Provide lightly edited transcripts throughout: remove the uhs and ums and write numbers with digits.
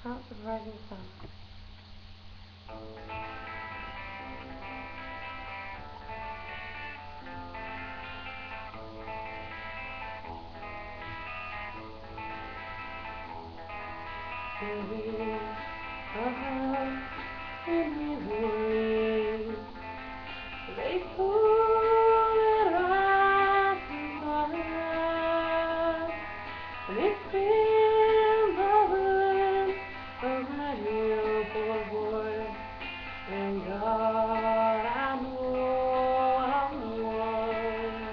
Not the rising sun. There is a house in memory. They pull it right to mind, and it spins over a radio board. And God, I know I'm one.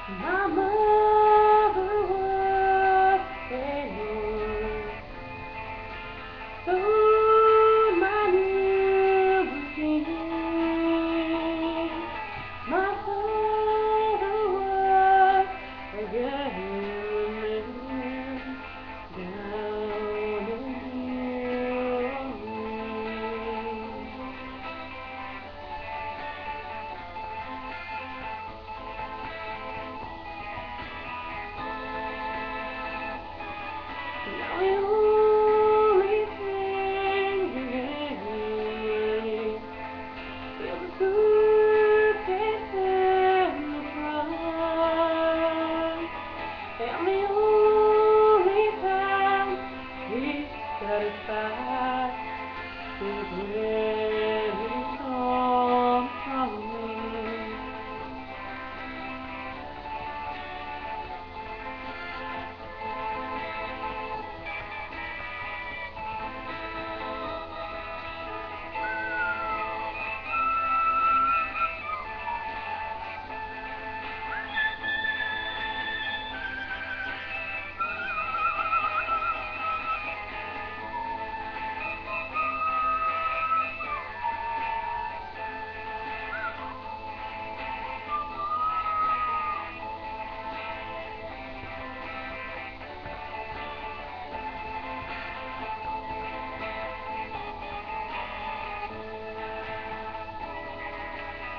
My mother was a nurse, so my never seen. My father was a gentleman down in New. Now the only thing remains is a suitcase in the trunk, and the only time he's satisfied is when he comes home.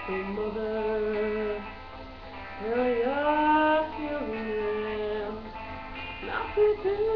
So mother, tell your children not to do